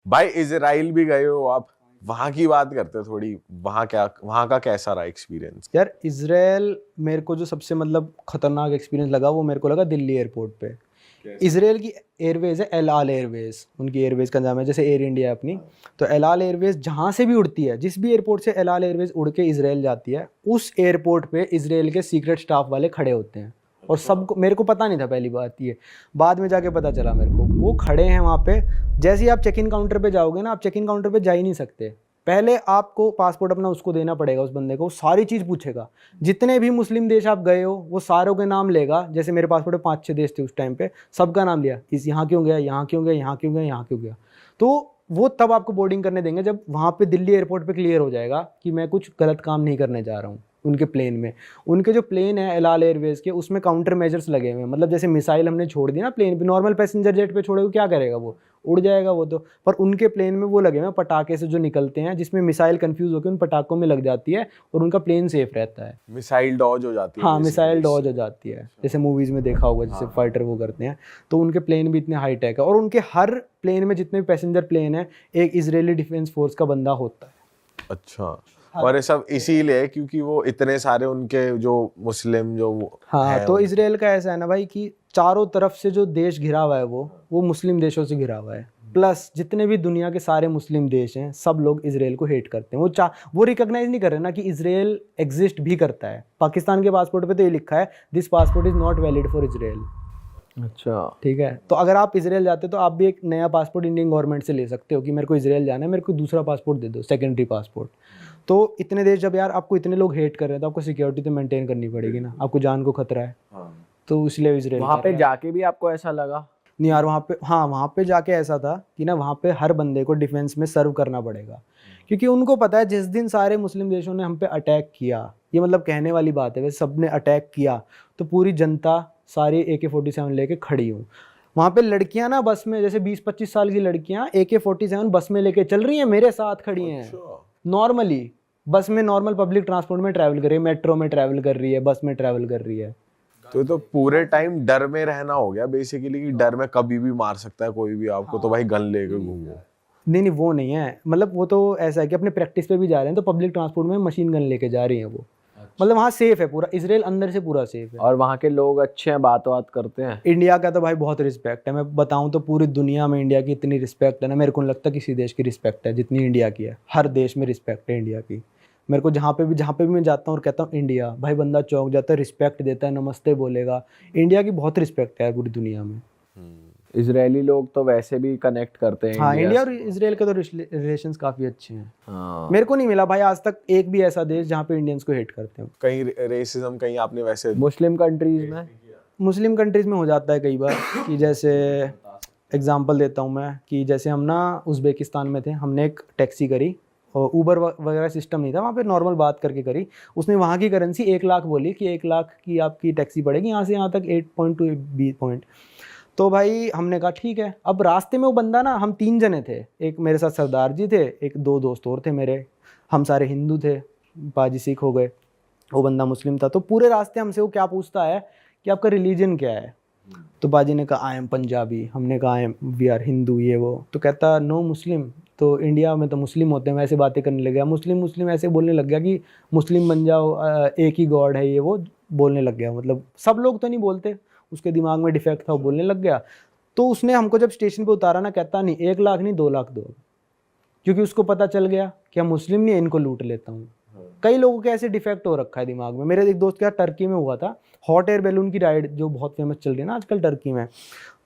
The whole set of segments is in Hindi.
भाई इजराइल भी गए हो आप, वहां की बात करते हो थोड़ी, वहां का कैसा रहा एक्सपीरियंस? यार इजराइल मेरे को जो सबसे मतलब खतरनाक एक्सपीरियंस लगा वो मेरे को लगा दिल्ली एयरपोर्ट पे। इसराइल की एयरवेज है एल आल एयरवेज, उनकी एयरवेज का नाम है, जैसे एयर इंडिया है अपनी। तो एल आल एयरवेज जहाँ से भी उड़ती है, जिस भी एयरपोर्ट से एल आल एयरवेज उड़ के इसराइल जाती है, उस एयरपोर्ट पे इसराइल के सीक्रेट स्टाफ वाले खड़े होते हैं। और सबको, मेरे को पता नहीं था पहली बात ये, बाद में जाके पता चला मेरे को, वो खड़े हैं वहाँ पे। जैसे ही आप चेक इन काउंटर पे जाओगे ना, आप चेक इन काउंटर पे जा ही नहीं सकते। पहले आपको पासपोर्ट अपना उसको देना पड़ेगा, उस बंदे को, वो सारी चीज़ पूछेगा। जितने भी मुस्लिम देश आप गए हो वो सारों के नाम लेगा। जैसे मेरे पासपोर्ट में 5-6 देश थे उस टाइम पे, सबका नाम लिया, इस यहाँ क्यों गया, यहाँ क्यों गया, यहाँ क्यों गया, यहाँ क्यों गया। तो वो तब आपको बोर्डिंग करने देंगे जब वहाँ पे दिल्ली एयरपोर्ट पे क्लियर हो जाएगा कि मैं कुछ गलत काम नहीं करने जा रहा हूँ उनके प्लेन में। उनके जो प्लेन है एल आल एयरवेज के, उसमें काउंटर मेजर्स लगे हुए हैं। मतलब जैसे मिसाइल हमने छोड़ दी ना प्लेन पे, नॉर्मल पैसेंजर जेट पे छोड़ेगा क्या करेगा, वो उड़ जाएगा वो तो। पर उनके प्लेन में वो लगे हुए हैं पटाखे से जो निकलते हैं, जिसमें मिसाइल कंफ्यूज होकर उन पटाखों में लग जाती है और उनका प्लेन सेफ रहता है। मिसाइल डॉज हो जाती है? हाँ, मिसाइल डॉज हो जाती है, जैसे मूवीज में देखा होगा, जैसे फाइटर वो करते हैं। तो उनके प्लेन भी इतने हाई टेक है, और उनके हर प्लेन में जितने भी पैसेंजर प्लेन है, एक इजरायली डिफेंस फोर्स का बंदा होता है। अच्छा। और ये सब इसीलिए क्योंकि वो इतने सारे उनके जो मुस्लिम जो हाँ, तो इसराइल का ऐसा है ना भाई कि चारों तरफ से जो देश घिरा हुआ है वो मुस्लिम देशों से घिरा हुआ है। प्लस जितने भी दुनिया के सारे मुस्लिम देश हैं, सब लोग इसराइल को हेट करते हैं। वो रिकॉग्नाइज नहीं कर रहे ना कि इसराइल एग्जिस्ट भी करता है। पाकिस्तान के पासपोर्ट पे तो ये लिखा है, this passport is not valid for Israel. अच्छा, ठीक है। तो अगर आप इसराइल जाते हो तो आप भी एक नया पासपोर्ट इंडियन गवर्नमेंट से ले सकते हो कि मेरे को इसराइल जाना है, मेरे को दूसरा पासपोर्ट दे दो, सेकेंडरी पासपोर्ट। तो इतने देश जब यार आपको इतने लोग हेट कर रहे हैं, तो आपको सिक्योरिटी तो मेंटेन करनी पड़ेगी ना, आपको जान को खतरा है। तो इसलिए इसराइल वहां पे जाके भी आपको ऐसा लगा? नहीं यार, वहाँ पे, हाँ, वहाँ पे जाके ऐसा था कि ना, वहाँ पे हर बंदे को डिफेंस में सर्व करना पड़ेगा, क्योंकि उनको पता है जिस दिन सारे मुस्लिम देशों ने हम पे अटैक किया, ये मतलब कहने वाली बात है, वैसे सब ने अटैक किया, तो पूरी जनता सारी AK-47 लेके खड़ी हूँ। वहाँ पे लड़कियां ना बस में, जैसे 20-25 साल की लड़कियां AK-47 बस में लेके चल रही हैं, मेरे साथ खड़ी हैं। नॉर्मली बस में, नॉर्मल पब्लिक ट्रांसपोर्ट में ट्रैवल कर रही है, मेट्रो में ट्रैवल कर रही है, बस में ट्रैवल कर रही है। तो पूरे टाइम डर में रहना हो गया बेसिकली, कि डर में कभी भी मार सकता है कोई भी आपको, तो भाई गन लेके घूमो। नहीं, वो नहीं है, मतलब वो तो ऐसा है कि अपने प्रैक्टिस पे भी जा रहे हैं, तो पब्लिक ट्रांसपोर्ट में मशीन गन लेके जा रही हैं वो। मतलब वहाँ सेफ है पूरा, इसराइल अंदर से पूरा सेफ है। और वहाँ के लोग अच्छे हैं, बात करते हैं? इंडिया का तो भाई बहुत रिस्पेक्ट है, मैं बताऊं तो पूरी दुनिया में इंडिया की इतनी रिस्पेक्ट है ना, मेरे को नहीं लगता किसी देश की रिस्पेक्ट है जितनी इंडिया की है। हर देश में रिस्पेक्ट है इंडिया की। मेरे को जहाँ पे भी मैं जाता हूँ और कहता हूँ इंडिया, भाई बंदा चौंक जाता है, रिस्पेक्ट देता है, नमस्ते बोलेगा। इंडिया की बहुत रिस्पेक्ट है पूरी दुनिया में। इजरायली लोग तो वैसे भी कनेक्ट करते हैं। हाँ, इंडिया और इसराइल के तो रिलेशंस काफी अच्छे हैं। हाँ। मेरे को नहीं मिला भाई आज तक एक भी ऐसा देश जहाँ पे इंडियंस को हेट करते हो। कहीं रेसिज्म कहीं आपने वैसे मुस्लिम कंट्रीज में? मुस्लिम कंट्रीज में हो जाता है कई बार कि जैसे एग्जांपल देता हूँ मैं, कि जैसे हम ना उज़्बेकिस्तान में थे, हमने एक टैक्सी करी, और ऊबर वगैरह सिस्टम नहीं था वहाँ पे, नॉर्मल बात करके करी। उसने वहाँ की करेंसी 1 लाख बोली कि 1 लाख की आपकी टैक्सी पड़ेगी यहाँ से यहाँ तक 8.2 पॉइंट। तो भाई हमने कहा ठीक है। अब रास्ते में वो बंदा ना, हम 3 जने थे, एक मेरे साथ सरदार जी थे, एक 2 दोस्त और थे मेरे, हम सारे हिंदू थे, पाजी सिख हो गए, वो बंदा मुस्लिम था। तो पूरे रास्ते हमसे वो क्या पूछता है कि आपका रिलीजन क्या है। तो बाजी ने कहा आई एम पंजाबी, हमने कहा I am we are Hindu, ये वो। तो कहता नो मुस्लिम, तो इंडिया में तो मुस्लिम होते हैं। वैसे बातें करने लग गया, मुस्लिम मुस्लिम ऐसे बोलने लग गया कि मुस्लिम बन जाओ, एक ही गॉड है, ये वो बोलने लग गया। मतलब सब लोग तो नहीं बोलते, उसके दिमाग में डिफेक्ट था, वो बोलने लग गया। तो उसने हमको जब स्टेशन पे उतारा ना, कहता नहीं 1 लाख नहीं 2 लाख दो, क्योंकि उसको पता चल गया कि हम मुस्लिम नहीं है, इनको लूट लेता हूँ। कई लोगों के ऐसे डिफेक्ट हो रखा है दिमाग में। मेरे एक दोस्त क्या टर्की में हुआ था, हॉट एयर बैलून की राइड जो बहुत फेमस चल रही है ना आजकल टर्की में।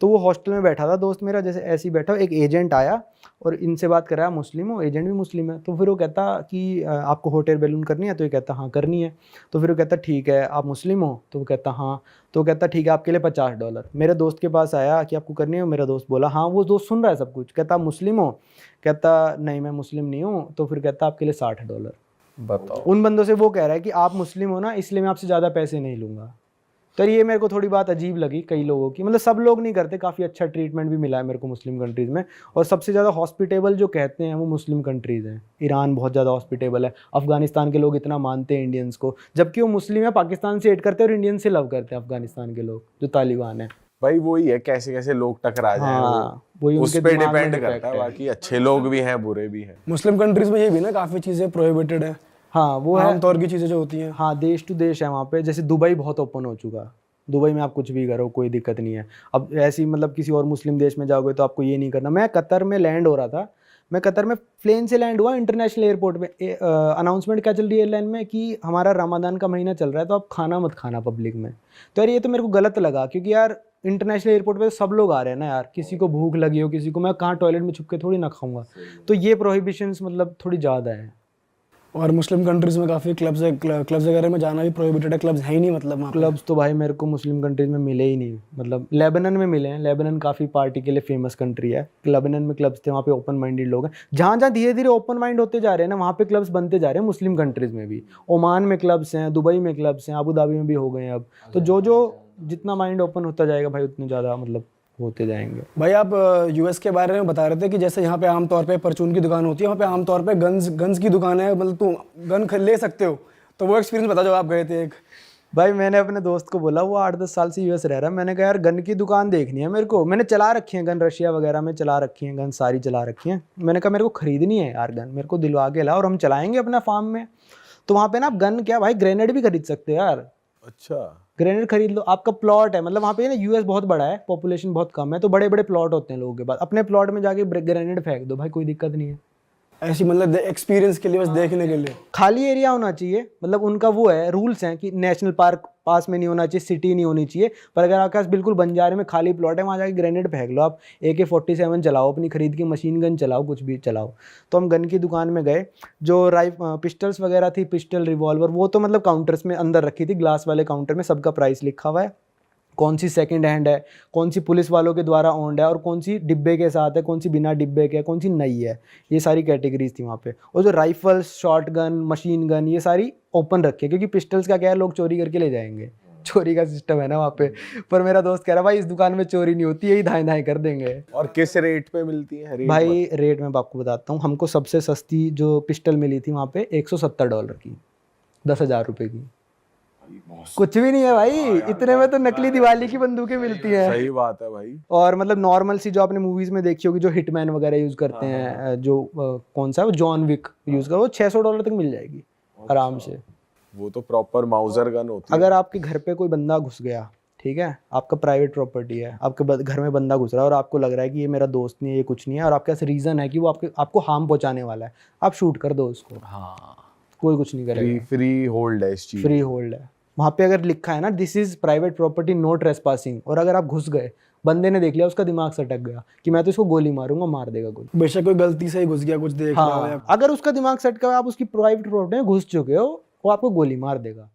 तो वो हॉस्टल में बैठा था दोस्त मेरा, जैसे ऐसे ही बैठा, एक एजेंट आया और इनसे बात कराया, मुस्लिम हो, एजेंट भी मुस्लिम है। तो फिर वो कहता कि आपको हॉट एयर बैलून करनी है? तो ये कहता हाँ करनी है। तो फिर वो कहता ठीक है, आप मुस्लिम हो? तो वो कहता हाँ। तो वो कहता ठीक है, आपके लिए $50। मेरे दोस्त के पास आया कि आपको करनी है? मेरा दोस्त बोला हाँ। वो दोस्त सुन रहा है सब कुछ। कहता मुस्लिम हो? कहता नहीं मैं मुस्लिम नहीं हूँ। तो फिर कहता आपके लिए $60। बताओ। उन बंदों से वो कह रहा है कि आप मुस्लिम हो ना, इसलिए मैं आपसे ज़्यादा पैसे नहीं लूँगा। तो ये मेरे को थोड़ी बात अजीब लगी कई लोगों की, मतलब सब लोग नहीं करते, काफ़ी अच्छा ट्रीटमेंट भी मिला है मेरे को मुस्लिम कंट्रीज़ में। और सबसे ज़्यादा हॉस्पिटेबल जो कहते हैं वो मुस्लिम कंट्रीज़ हैं। ईरान बहुत ज़्यादा हॉस्पिटेबल है, अफगानिस्तान के लोग इतना मानते हैं इंडियंस को, जबकि वो मुस्लिम है, पाकिस्तान से हेट करते हैं और इंडियन से लव करते हैं अफगानिस्तान के लोग जो तालिबान है। भाई वही है, कैसे कैसे लोग टकरा जाए हाँ, वही उस उनके पे दिमाग में डिपेंड defect करता है। है। बाकी अच्छे लोग भी हैं, बुरे भी हैं। मुस्लिम कंट्रीज में ये भी ना काफ़ी चीज़ें प्रोहिबिटेड है, हाँ वो है। आमतौर की चीज़ें जो होती हैं। हाँ देश टू देश है वहाँ पे। जैसे दुबई बहुत ओपन हो चुका, दुबई में आप कुछ भी करो कोई दिक्कत नहीं है। अब ऐसी मतलब किसी और मुस्लिम देश में जाओगे तो आपको ये नहीं करना। मैं कतर में लैंड हो रहा था, मैं कतर में प्लेन से लैंड हुआ इंटरनेशनल एयरपोर्ट में, अनाउंसमेंट क्या चल रही है एयरलाइन में कि हमारा रमज़ान का महीना चल रहा है तो आप खाना मत खाना पब्लिक में। तो यार ये तो मेरे को गलत लगा, क्योंकि यार इंटरनेशनल एयरपोर्ट पे तो सब लोग आ रहे हैं ना यार, किसी को भूख लगी हो, किसी को, मैं कहाँ टॉयलेट में छुप के थोड़ी ना खाऊंगा। तो ये प्रोहिबिशंस मतलब थोड़ी ज़्यादा है। और मुस्लिम कंट्रीज में काफ़ी क्लब्स है, क्लब्स वगैरह में जाना भी प्रोहिबिटेड है, क्लब्स है ही नहीं मतलब वहाँ पे। क्लब्स तो भाई मेरे को मुस्लिम कंट्रीज में मिले ही नहीं। मतलब लेबनान में मिले हैं, लेबनान काफ़ी पार्टी के लिए फेमस कंट्री है। लेबनान में क्लब्स थे, वहाँ पे ओपन माइंडेड लोग हैं। जहाँ जहाँ धीरे धीरे ओपन माइंड होते जा रहे हैं ना, वहाँ पे क्लब्स बनते जा रहे हैं मुस्लिम कंट्रीज में भी। ओमान में क्लब्स हैं, दुबई में क्लब्स हैं, अबू धाबी में भी हो गए हैं अब। तो जो जो जितना माइंड ओपन होता जाएगा भाई उतने ज़्यादा मतलब होते जाएंगे। भाई आप यूएस के बारे में बता रहे थे कि जैसे यहाँ पे आमतौर पे परचून की दुकान होती है, वहाँ पे आमतौर पे गन्स की दुकान है, मतलब तुम गन ले सकते हो। तो वो एक्सपीरियंस बता, जो आप गए थे एक। भाई मैंने अपने दोस्त को बोला, वो 8-10 साल से यूएस रह रहा है, मैंने कहा यार गन की दुकान देखनी है मेरे को। मैंने चला रखी है गन, रशिया वगैरह में चला रखी है गन, सारी चला रखी है। मैंने कहा मेरे को खरीदनी है यार गन, मेरे को दिलवा के ला और हम चलाएंगे अपना फार्म में। तो वहाँ पे ना आप गन क्या भाई, ग्रेनेड भी खरीद सकते हो यार। अच्छा, ग्रेनेड खरीद लो, आपका प्लॉट है, मतलब वहाँ पे ना यूएस बहुत बड़ा है, पॉपुलेशन बहुत कम है, तो बड़े बड़े प्लॉट होते हैं लोगों के पास। अपने प्लॉट में जाके ग्रेनेड फेंक दो भाई, कोई दिक्कत नहीं है। ऐसी मतलब एक्सपीरियंस के लिए, बस देखने के लिए। खाली एरिया होना चाहिए, मतलब उनका वो है, रूल्स हैं कि नेशनल पार्क पास में नहीं होना चाहिए, सिटी नहीं होनी चाहिए। पर अगर आपके पास बिल्कुल बंजारे में खाली प्लॉट है, वहाँ जाके ग्रेनेड फेंक लो आप। AK-47 चलाओ, अपनी खरीद की मशीन गन चलाओ, कुछ भी चलाओ। तो हम गन की दुकान में गए, जो पिस्टल्स वगैरह थी, पिस्टल रिवॉल्वर, वो तो मतलब काउंटर्स में अंदर रखी थी, ग्लास वाले काउंटर में सबका प्राइस लिखा हुआ है, कौन सी सेकंड हैंड है, कौन सी पुलिस वालों के द्वारा ओन्ड है, और कौन सी डिब्बे के साथ है, कौन सी बिना डिब्बे के है, कौन सी नई है। ये सारी कैटेगरीज थी वहाँ पे। और जो rifles, short gun, machine gun, ये सारी ओपन रखी है, क्योंकि पिस्टल्स का क्या है, लोग चोरी करके ले जाएंगे, चोरी का सिस्टम है ना वहाँ पे। पर मेरा दोस्त कह रहा भाई इस दुकान में चोरी नहीं होती, यही धाएं धाएं कर देंगे। और किस रेट पे मिलती है? रेट भाई रेट मैं आपको बताता हूँ। हमको सबसे सस्ती जो पिस्टल मिली थी वहाँ पे $170 की, 10,000 रुपये की। कुछ भी नहीं है भाई, इतने में तो नकली दिवाली की बंदूकें मिलती हैं। सही बात है भाई। और मतलब नॉर्मल सी जो आपने मूवीज में देखी होगी, जो हिटमैन वगैरह यूज करते हैं, जो कौन सा है वो, जॉन विक यूज कर, वो $600 तक मिल जाएगी आराम से। वो तो प्रॉपर माउजर गन होती है। अगर आपके घर पे कोई बंदा घुस गया, ठीक है, आपका प्राइवेट प्रॉपर्टी है, आपके घर में बंदा घुस रहा है और आपको लग रहा है कि ये मेरा दोस्त नहीं है, ये कुछ नहीं है, और आपके पास रीजन है कि वो आपको हार्म पहुंचाने वाला है, आप शूट कर दो उसको। हाँ, कोई कुछ नहीं करेगा, फ्री होल्ड है इस चीज। फ्री होल्ड है। वहाँ पे अगर लिखा है ना this is private property, no trespassing, और अगर आप घुस गए, बंदे ने देख लिया, उसका दिमाग सटक गया कि मैं तो इसको गोली मारूंगा, मार देगा गोली। बेशक कोई गलती से ही घुस गया, कुछ देख रहा हो या हाँ, अगर उसका दिमाग सटका, आप उसकी प्राइवेट प्रॉपर्टी में घुस चुके हो, वो आपको गोली मार देगा।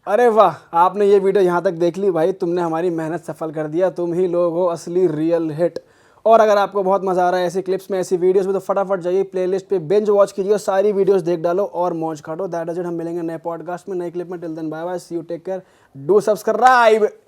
अरे वाह, आपने ये वीडियो यहाँ तक देख ली भाई, तुमने हमारी मेहनत सफल कर दिया। तुम ही लोग हो असली रियल हिट। और अगर आपको बहुत मजा आ रहा है ऐसी क्लिप्स में, ऐसी वीडियोस में, तो फटाफट जाइए प्लेलिस्ट पे, बिंज वॉच कीजिए और सारी वीडियोस देख डालो और मौज काटो। That is it. हम मिलेंगे नए पॉडकास्ट में, नए क्लिप में। Till then bye bye, see you, take care, do subscribe.